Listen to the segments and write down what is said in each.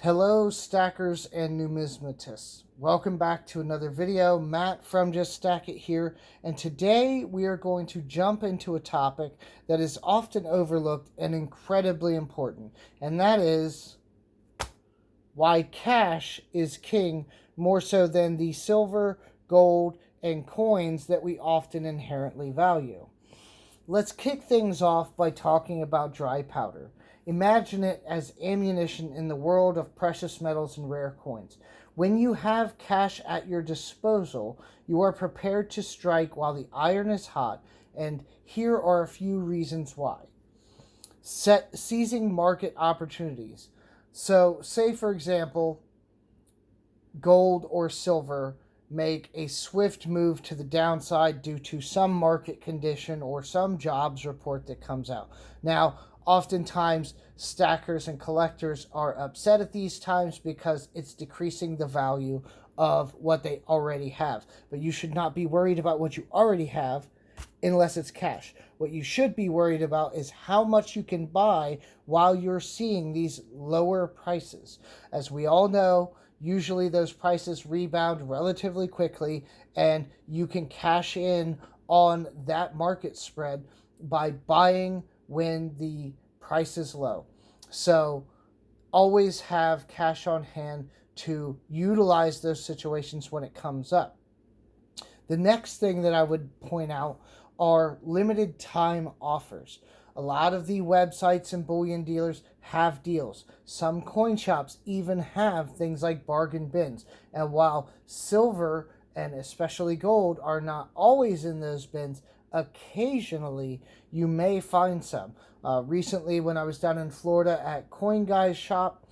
Hello, stackers and numismatists. Welcome back to another video. Matt from Just Stack It here, and today we are going to jump into a topic that is often overlooked and incredibly important, and that is why cash is king more so than the silver, gold, and coins that we often inherently value. Let's kick things off by talking about dry powder. Imagine it as ammunition in the world of precious metals and rare coins. When you have cash at your disposal, you are prepared to strike while the iron is hot, and here are a few reasons why. Seizing market opportunities. So, say for example, gold or silver make a swift move to the downside due to some market condition or some jobs report that comes out. Now, oftentimes, stackers and collectors are upset at these times because it's decreasing the value of what they already have. But you should not be worried about what you already have unless it's cash. What you should be worried about is how much you can buy while you're seeing these lower prices. As we all know, usually those prices rebound relatively quickly, and you can cash in on that market spread by buying when the price is low. So always have cash on hand to utilize those situations when it comes up. The next thing that I would point out are limited time offers. A lot of the websites and bullion dealers have deals. Some coin shops even have things like bargain bins. And while silver and especially gold are not always in those bins, occasionally you may find some. Recently, when I was down in Florida at Coin Guy's shop,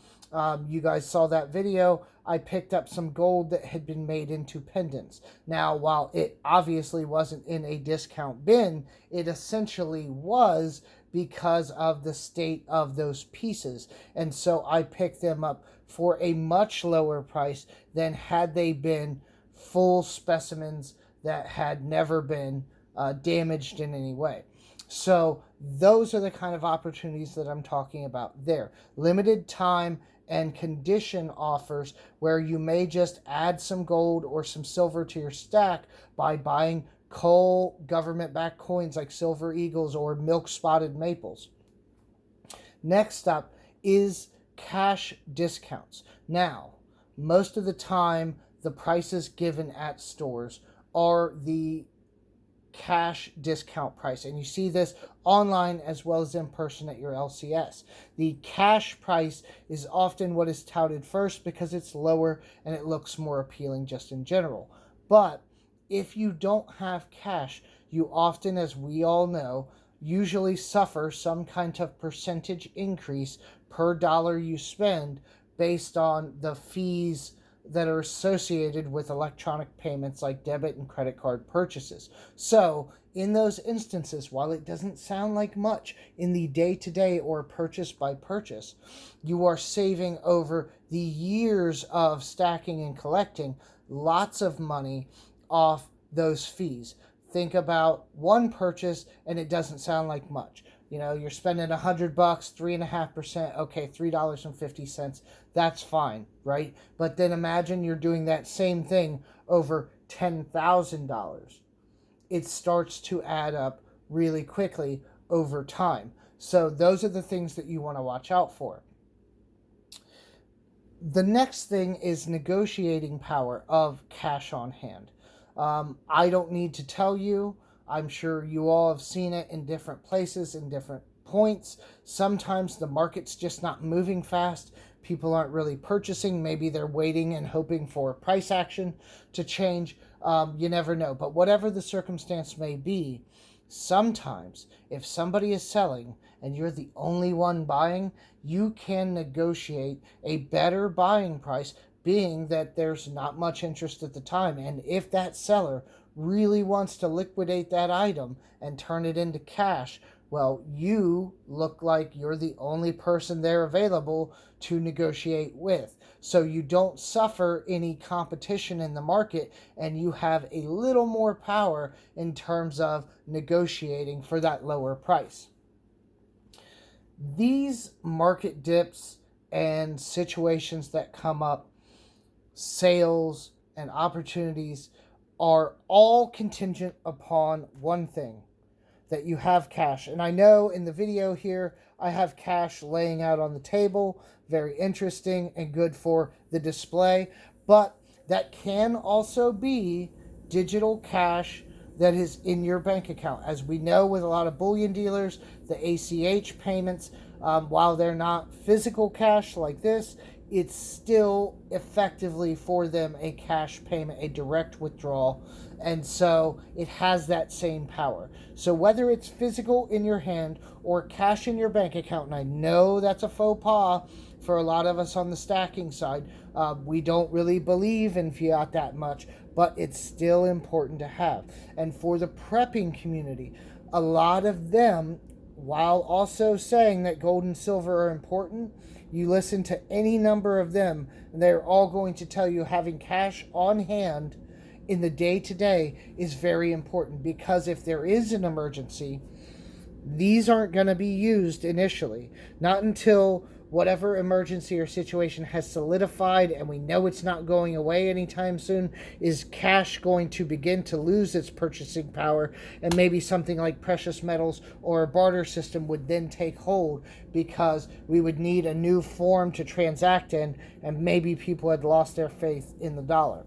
you guys saw that video. I picked up some gold that had been made into pendants. Now, while it obviously wasn't in a discount bin, it essentially was because of the state of those pieces. And so I picked them up for a much lower price than had they been full specimens that had never been damaged in any way. So those are the kind of opportunities that I'm talking about there. Limited time and condition offers where you may just add some gold or some silver to your stack by buying coal government-backed coins like Silver Eagles or milk-spotted maples. Next up is cash discounts. Now, most of the time, the prices given at stores are the cash discount price, and you see this online as well as in person at your LCS. The cash price is often what is touted first because it's lower and it looks more appealing just in general. But if you don't have cash, you often, as we all know, usually suffer some kind of percentage increase per dollar you spend based on the fees that are associated with electronic payments like debit and credit card purchases. So in those instances, while it doesn't sound like much in the day-to-day or purchase by purchase, you are saving over the years of stacking and collecting lots of money off those fees. Think about one purchase and it doesn't sound like much. You know, you're spending $100, 3.5%, okay, $3.50. That's fine, right? But then imagine you're doing that same thing over $10,000. It starts to add up really quickly over time. So those are the things that you want to watch out for. The next thing is negotiating power of cash on hand. I don't need to tell you. I'm sure you all have seen it in different places, in different points. Sometimes the market's just not moving fast. People aren't really purchasing. Maybe they're waiting and hoping for price action to change. You never know. But whatever the circumstance may be, sometimes if somebody is selling and you're the only one buying, you can negotiate a better buying price, being that there's not much interest at the time. And if that seller really wants to liquidate that item and turn it into cash, well, you look like you're the only person there available to negotiate with. So you don't suffer any competition in the market, and you have a little more power in terms of negotiating for that lower price. These market dips and situations that come up, sales and opportunities, are all contingent upon one thing: that you have cash. And I know in the video here, I have cash laying out on the table, very interesting and good for the display, but that can also be digital cash that is in your bank account. As we know with a lot of bullion dealers, the ACH payments, while they're not physical cash like this, it's still effectively for them a cash payment, a direct withdrawal. And so it has that same power. So whether it's physical in your hand or cash in your bank account, and I know that's a faux pas for a lot of us on the stacking side, we don't really believe in fiat that much, but it's still important to have. And for the prepping community, a lot of them, while also saying that gold and silver are important, you listen to any number of them, and they're all going to tell you having cash on hand in the day-to-day is very important, because if there is an emergency, these aren't going to be used initially. Not until whatever emergency or situation has solidified and we know it's not going away anytime soon is cash going to begin to lose its purchasing power, and maybe something like precious metals or a barter system would then take hold, because we would need a new form to transact in, and maybe people had lost their faith in the dollar.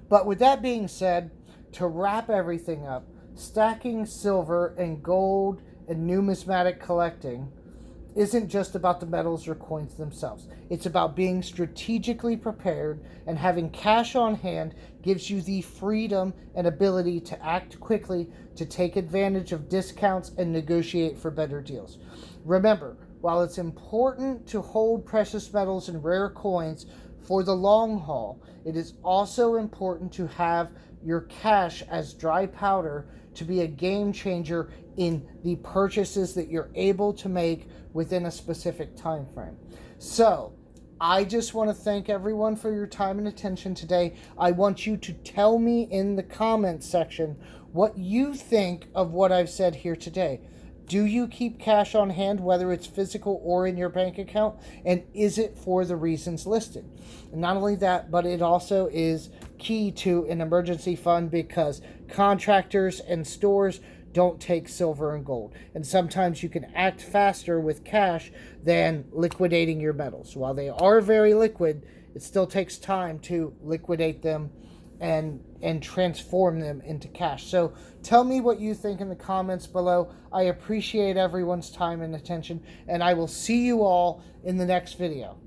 But with that being said, to wrap everything up, stacking silver and gold and numismatic collecting isn't just about the metals or coins themselves. It's about being strategically prepared, and having cash on hand gives you the freedom and ability to act quickly, to take advantage of discounts and negotiate for better deals. Remember, while it's important to hold precious metals and rare coins for the long haul, it is also important to have your cash as dry powder to be a game changer in the purchases that you're able to make within a specific time frame. So, I just want to thank everyone for your time and attention today. I want you to tell me in the comments section what you think of what I've said here today. Do you keep cash on hand, whether it's physical or in your bank account? And is it for the reasons listed? And not only that, but it also is key to an emergency fund, because contractors and stores don't take silver and gold. And sometimes you can act faster with cash than liquidating your metals. While they are very liquid, it still takes time to liquidate them and transform them into cash. So tell me what you think in the comments below. I appreciate everyone's time and attention, and I will see you all in the next video.